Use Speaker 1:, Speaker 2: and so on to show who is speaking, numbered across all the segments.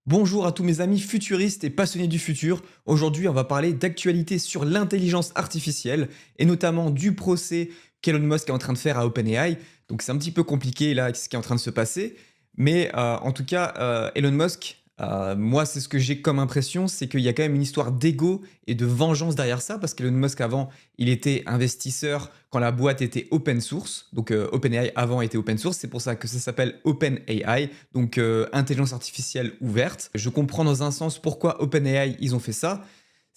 Speaker 1: Bonjour à tous mes amis futuristes et passionnés du futur. Aujourd'hui, on va parler d'actualité sur l'intelligence artificielle et notamment du procès qu'Elon Musk est en train de faire à OpenAI. Donc c'est un petit peu compliqué là ce qui est en train de se passer, mais en tout cas, Elon Musk, moi c'est ce que j'ai comme impression, c'est qu'il y a quand même une histoire d'ego et de vengeance derrière ça, parce qu'Elon Musk avant, il était investisseur quand la boîte était open source. Donc OpenAI avant était open source, c'est pour ça que ça s'appelle OpenAI, donc intelligence artificielle ouverte. Je comprends dans un sens pourquoi OpenAI ils ont fait ça.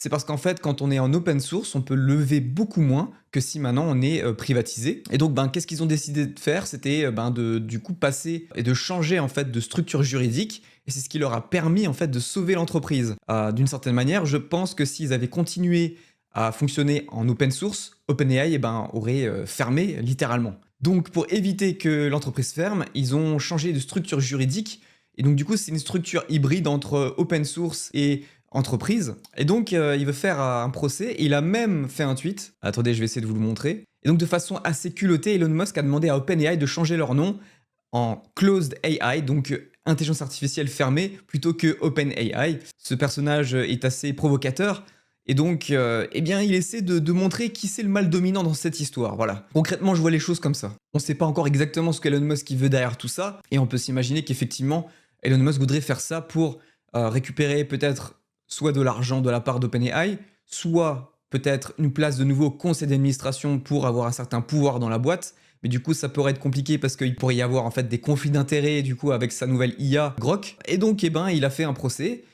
Speaker 1: C'est parce qu'en fait, quand on est en open source, on peut lever beaucoup moins que si maintenant on est privatisé. Et donc, qu'est-ce qu'ils ont décidé de faire? C'était de du coup passer et de changer en fait de structure juridique. Et c'est ce qui leur a permis en fait de sauver l'entreprise. D'une certaine manière, je pense que s'ils avaient continué à fonctionner en open source, OpenAI aurait fermé littéralement. Donc, pour éviter que l'entreprise ferme, ils ont changé de structure juridique. Et donc, du coup, c'est une structure hybride entre open source et entreprise. Et donc, il veut faire un procès. Et il a même fait un tweet. Attendez, je vais essayer de vous le montrer. Et donc, de façon assez culottée, Elon Musk a demandé à OpenAI de changer leur nom en Closed AI, donc intelligence artificielle fermée, plutôt que OpenAI. Ce personnage est assez provocateur. Et donc, il essaie de montrer qui c'est le mal dominant dans cette histoire. Voilà. Concrètement, je vois les choses comme ça. On ne sait pas encore exactement ce qu'Elon Musk veut derrière tout ça. Et on peut s'imaginer qu'effectivement, Elon Musk voudrait faire ça pour récupérer peut-être soit de l'argent de la part d'OpenAI, soit peut-être une place de nouveau au conseil d'administration pour avoir un certain pouvoir dans la boîte. Mais du coup, ça pourrait être compliqué parce qu'il pourrait y avoir en fait des conflits d'intérêts du coup avec sa nouvelle IA Grok. Et donc, il a fait un procès.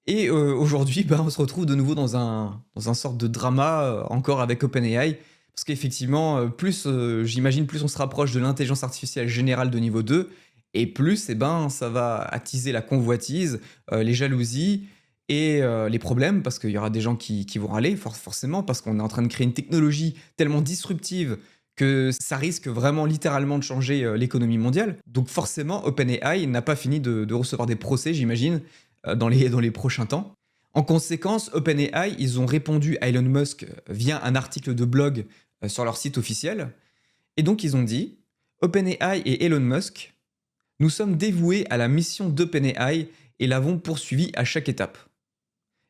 Speaker 1: Et aujourd'hui, on se retrouve de nouveau dans un sorte de drama encore avec OpenAI. Parce qu'effectivement, j'imagine, plus on se rapproche de l'intelligence artificielle générale de niveau 2, et plus ça va attiser la convoitise, les jalousies et les problèmes, parce qu'il y aura des gens qui vont râler, forcément, parce qu'on est en train de créer une technologie tellement disruptive que ça risque vraiment littéralement de changer l'économie mondiale. Donc forcément, OpenAI n'a pas fini de recevoir des procès, j'imagine, dans les prochains temps. En conséquence, OpenAI, ils ont répondu à Elon Musk via un article de blog sur leur site officiel. Et donc ils ont dit: OpenAI et Elon Musk, nous sommes dévoués à la mission d'OpenAI et l'avons poursuivi à chaque étape.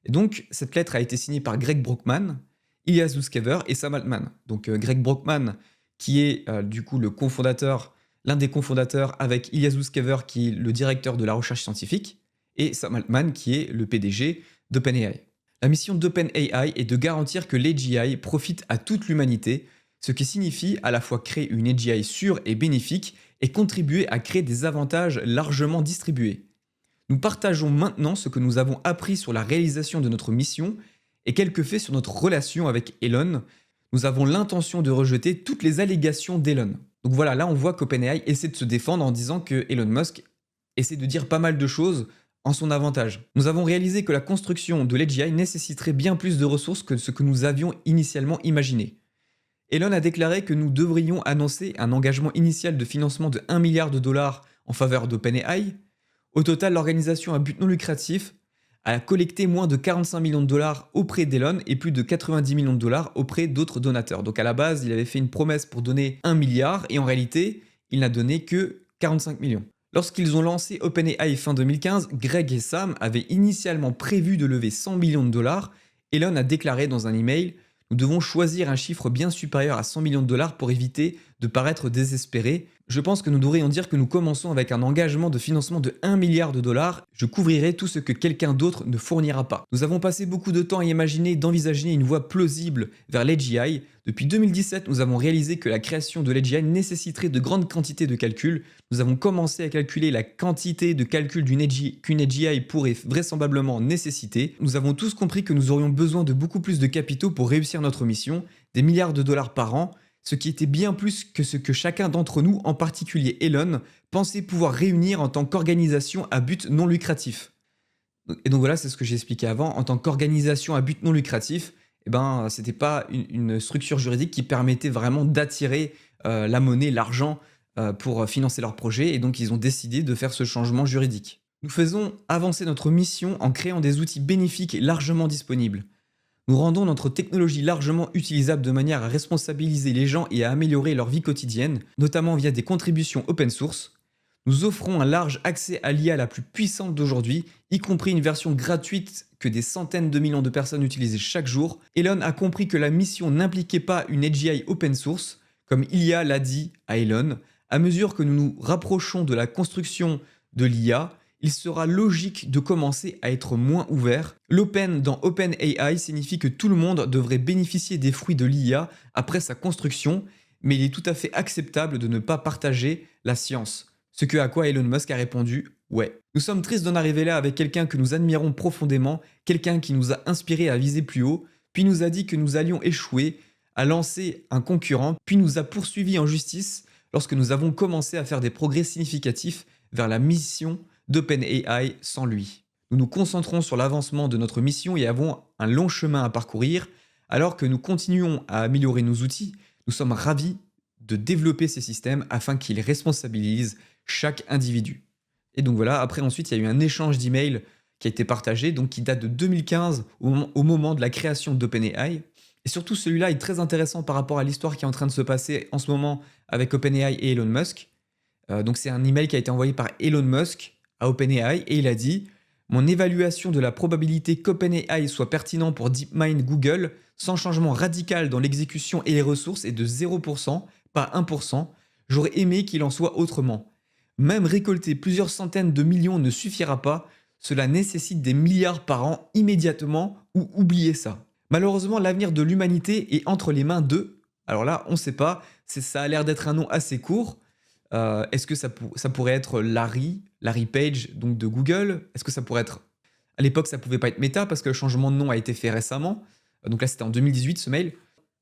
Speaker 1: Et donc, cette lettre a été signée par Greg Brockman, Ilya Sutskever et Sam Altman. Donc, Greg Brockman, qui est du coup l'un des cofondateurs, avec Ilya Sutskever, qui est le directeur de la recherche scientifique, et Sam Altman, qui est le PDG d'OpenAI. La mission d'OpenAI est de garantir que l'AGI profite à toute l'humanité, ce qui signifie à la fois créer une AGI sûre et bénéfique et contribuer à créer des avantages largement distribués. Nous partageons maintenant ce que nous avons appris sur la réalisation de notre mission et quelques faits sur notre relation avec Elon. Nous avons l'intention de rejeter toutes les allégations d'Elon. Donc voilà, là on voit qu'OpenAI essaie de se défendre en disant que Elon Musk essaie de dire pas mal de choses en son avantage. Nous avons réalisé que la construction de l'AGI nécessiterait bien plus de ressources que ce que nous avions initialement imaginé. Elon a déclaré que nous devrions annoncer un engagement initial de financement de 1 milliard de dollars en faveur d'OpenAI. Au total, l'organisation à but non lucratif a collecté moins de 45 millions de dollars auprès d'Elon et plus de 90 millions de dollars auprès d'autres donateurs. Donc à la base, il avait fait une promesse pour donner 1 milliard et en réalité, il n'a donné que 45 millions. Lorsqu'ils ont lancé OpenAI fin 2015, Greg et Sam avaient initialement prévu de lever 100 millions de dollars. Elon a déclaré dans un email: nous devons choisir un chiffre bien supérieur à 100 millions de dollars pour éviter de paraître désespérés. Je pense que nous devrions dire que nous commençons avec un engagement de financement de 1 milliard de dollars. Je couvrirai tout ce que quelqu'un d'autre ne fournira pas. Nous avons passé beaucoup de temps à imaginer d'envisager une voie plausible vers l'AGI. Depuis 2017, nous avons réalisé que la création de l'AGI nécessiterait de grandes quantités de calculs. Nous avons commencé à calculer la quantité de calcul qu'une AGI pourrait vraisemblablement nécessiter. Nous avons tous compris que nous aurions besoin de beaucoup plus de capitaux pour réussir notre mission, des milliards de dollars par an, ce qui était bien plus que ce que chacun d'entre nous, en particulier Elon, pensait pouvoir réunir en tant qu'organisation à but non lucratif. Et donc voilà, c'est ce que j'ai expliqué avant. En tant qu'organisation à but non lucratif, c'était pas une structure juridique qui permettait vraiment d'attirer la monnaie, l'argent pour financer leur projet. Et donc ils ont décidé de faire ce changement juridique. Nous faisons avancer notre mission en créant des outils bénéfiques et largement disponibles. Nous rendons notre technologie largement utilisable de manière à responsabiliser les gens et à améliorer leur vie quotidienne, notamment via des contributions open source. Nous offrons un large accès à l'IA la plus puissante d'aujourd'hui, y compris une version gratuite que des centaines de millions de personnes utilisent chaque jour. Elon a compris que la mission n'impliquait pas une AGI open source, comme Ilya l'a dit à Elon. À mesure que nous nous rapprochons de la construction de l'IA, il sera logique de commencer à être moins ouvert. L'open dans OpenAI signifie que tout le monde devrait bénéficier des fruits de l'IA après sa construction, mais il est tout à fait acceptable de ne pas partager la science. Ce que à quoi Elon Musk a répondu « Ouais ». Nous sommes tristes d'en arriver là avec quelqu'un que nous admirons profondément, quelqu'un qui nous a inspiré à viser plus haut, puis nous a dit que nous allions échouer, a lancé un concurrent, puis nous a poursuivis en justice lorsque nous avons commencé à faire des progrès significatifs vers la mission d'OpenAI sans lui. Nous nous concentrons sur l'avancement de notre mission et avons un long chemin à parcourir. Alors que nous continuons à améliorer nos outils, nous sommes ravis de développer ces systèmes afin qu'ils responsabilisent chaque individu. Et donc voilà, après ensuite il y a eu un échange d'emails qui a été partagé, donc qui date de 2015 au moment de la création d'OpenAI. Et surtout celui-là est très intéressant par rapport à l'histoire qui est en train de se passer en ce moment avec OpenAI et Elon Musk. Donc c'est un email qui a été envoyé par Elon Musk à OpenAI et il a dit « Mon évaluation de la probabilité qu'OpenAI soit pertinent pour DeepMind Google sans changement radical dans l'exécution et les ressources est de 0%, pas 1%. J'aurais aimé qu'il en soit autrement. Même récolter plusieurs centaines de millions ne suffira pas. Cela nécessite des milliards par an immédiatement ou oubliez ça. Malheureusement, l'avenir de l'humanité est entre les mains d'eux. Alors là, on ne sait pas. Ça a l'air d'être un nom assez court. Est-ce que ça pourrait être Larry Page donc de Google? Est-ce que ça pourrait être... À l'époque, ça pouvait pas être Meta parce que le changement de nom a été fait récemment. Donc là, c'était en 2018 ce mail.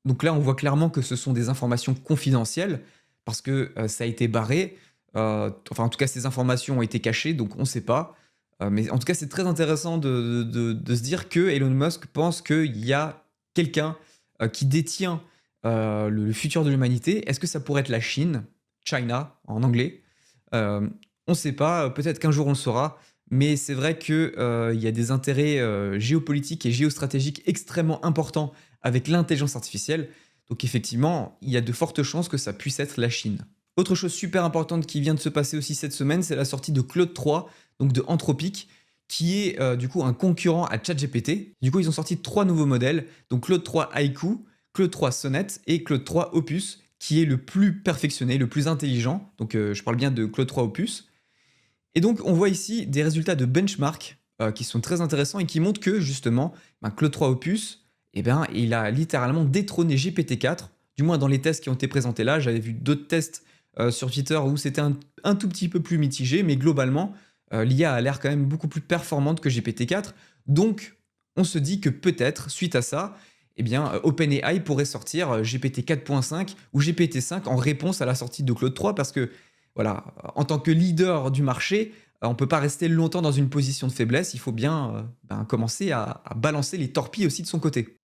Speaker 1: Donc là, on voit clairement que ce sont des informations confidentielles parce que ça a été barré. Enfin, en tout cas, ces informations ont été cachées, donc on ne sait pas. Mais en tout cas, c'est très intéressant de se dire que Elon Musk pense qu'il y a quelqu'un qui détient le futur de l'humanité. Est-ce que ça pourrait être la Chine? China en anglais. On ne sait pas, peut-être qu'un jour on le saura, mais c'est vrai qu'il y a des intérêts géopolitiques et géostratégiques extrêmement importants avec l'intelligence artificielle. Donc effectivement, il y a de fortes chances que ça puisse être la Chine. Autre chose super importante qui vient de se passer aussi cette semaine, c'est la sortie de Claude 3, donc de Anthropic, qui est du coup un concurrent à ChatGPT. Du coup, ils ont sorti 3 nouveaux modèles, donc Claude 3 Haiku, Claude 3 Sonnet et Claude 3 Opus, qui est le plus perfectionné, le plus intelligent. Donc je parle bien de Claude 3 Opus. Et donc on voit ici des résultats de benchmark qui sont très intéressants et qui montrent que justement, Claude 3 Opus, il a littéralement détrôné GPT-4, du moins dans les tests qui ont été présentés là. J'avais vu d'autres tests sur Twitter où c'était un tout petit peu plus mitigé, mais globalement, l'IA a l'air quand même beaucoup plus performante que GPT-4. Donc on se dit que peut-être, suite à ça, OpenAI pourrait sortir GPT 4.5 ou GPT 5 en réponse à la sortie de Claude 3 parce que, voilà, en tant que leader du marché, on ne peut pas rester longtemps dans une position de faiblesse, il faut bien commencer à balancer les torpilles aussi de son côté.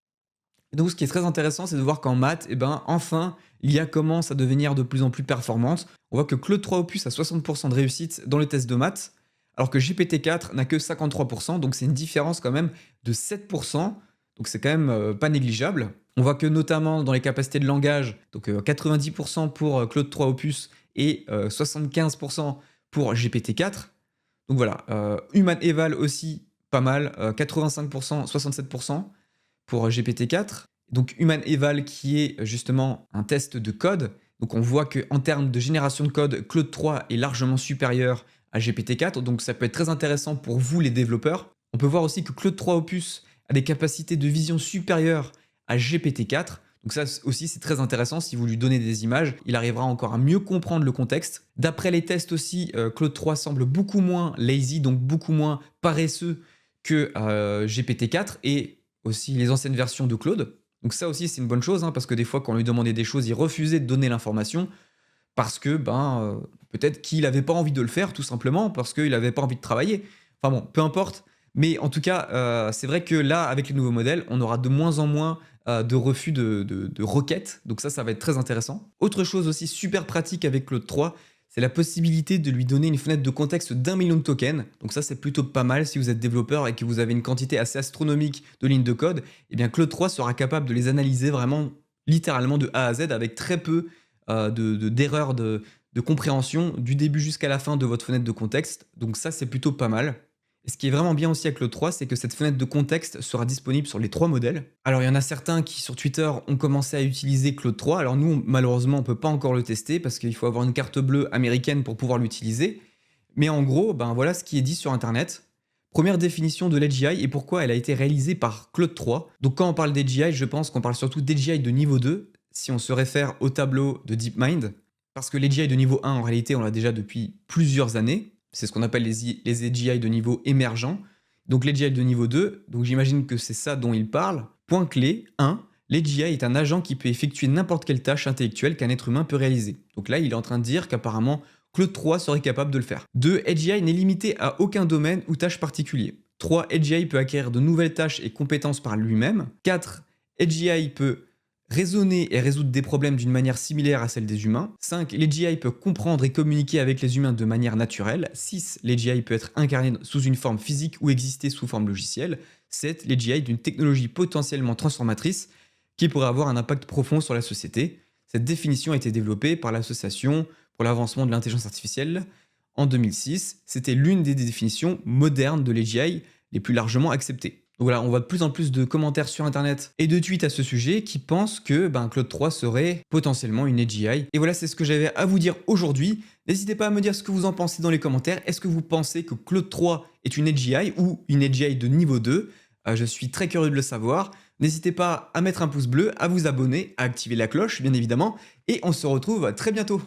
Speaker 1: Et donc ce qui est très intéressant, c'est de voir qu'en maths, enfin, l'IA commence à devenir de plus en plus performante. On voit que Claude 3 Opus a 60% de réussite dans les tests de maths, alors que GPT-4 n'a que 53%, donc c'est une différence quand même de 7%. Donc c'est quand même pas négligeable. On voit que notamment dans les capacités de langage, donc 90% pour Claude 3 Opus et 75% pour GPT-4. Donc voilà, Human Eval aussi pas mal, 85%, 67% pour GPT-4. Donc Human Eval qui est justement un test de code. Donc on voit qu'en termes de génération de code, Claude 3 est largement supérieur à GPT-4. Donc ça peut être très intéressant pour vous les développeurs. On peut voir aussi que Claude 3 Opus a des capacités de vision supérieures à GPT-4. Donc ça aussi, c'est très intéressant. Si vous lui donnez des images, il arrivera encore à mieux comprendre le contexte. D'après les tests aussi, Claude 3 semble beaucoup moins lazy, donc beaucoup moins paresseux que GPT-4 et aussi les anciennes versions de Claude. Donc ça aussi, c'est une bonne chose, parce que des fois, quand on lui demandait des choses, il refusait de donner l'information parce que peut-être qu'il n'avait pas envie de le faire, tout simplement, parce qu'il n'avait pas envie de travailler. Enfin bon, peu importe. Mais en tout cas, c'est vrai que là, avec les nouveaux modèles, on aura de moins en moins de refus de requêtes. Donc ça va être très intéressant. Autre chose aussi super pratique avec Claude 3, c'est la possibilité de lui donner une fenêtre de contexte d'1 million de tokens. Donc ça, c'est plutôt pas mal si vous êtes développeur et que vous avez une quantité assez astronomique de lignes de code. Claude 3 sera capable de les analyser vraiment littéralement de A à Z avec très peu d'erreurs de compréhension du début jusqu'à la fin de votre fenêtre de contexte. Donc ça, c'est plutôt pas mal. Et ce qui est vraiment bien aussi avec Claude 3, c'est que cette fenêtre de contexte sera disponible sur les 3 modèles. Alors il y en a certains qui sur Twitter ont commencé à utiliser Claude 3. Alors nous, malheureusement, on ne peut pas encore le tester parce qu'il faut avoir une carte bleue américaine pour pouvoir l'utiliser. Mais en gros, ben voilà ce qui est dit sur Internet. Première définition de l'AGI et pourquoi elle a été réalisée par Claude 3. Donc quand on parle d'AGI, je pense qu'on parle surtout d'AGI de niveau 2, si on se réfère au tableau de DeepMind. Parce que l'AGI de niveau 1, en réalité, on l'a déjà depuis plusieurs années. C'est ce qu'on appelle les AGI de niveau émergent. Donc l'AGI de niveau 2, donc j'imagine que c'est ça dont il parle. Point clé 1, l'AGI est un agent qui peut effectuer n'importe quelle tâche intellectuelle qu'un être humain peut réaliser. Donc là, il est en train de dire qu'apparemment, Claude 3 serait capable de le faire. 2. AGI n'est limité à aucun domaine ou tâche particulier. 3. AGI peut acquérir de nouvelles tâches et compétences par lui-même. 4. AGI peut raisonner et résoudre des problèmes d'une manière similaire à celle des humains. 5. L'AGI peut comprendre et communiquer avec les humains de manière naturelle. 6. L'AGI peut être incarné sous une forme physique ou exister sous forme logicielle. 7. L'AGI d'une technologie potentiellement transformatrice qui pourrait avoir un impact profond sur la société. Cette définition a été développée par l'association pour l'avancement de l'intelligence artificielle en 2006. C'était l'une des définitions modernes de l'AGI les plus largement acceptées. Donc voilà, on voit de plus en plus de commentaires sur internet et de tweets à ce sujet qui pensent que Claude 3 serait potentiellement une AGI. Et voilà, c'est ce que j'avais à vous dire aujourd'hui. N'hésitez pas à me dire ce que vous en pensez dans les commentaires. Est-ce que vous pensez que Claude 3 est une AGI ou une AGI de niveau 2 ? Je suis très curieux de le savoir. N'hésitez pas à mettre un pouce bleu, à vous abonner, à activer la cloche, bien évidemment. Et on se retrouve très bientôt.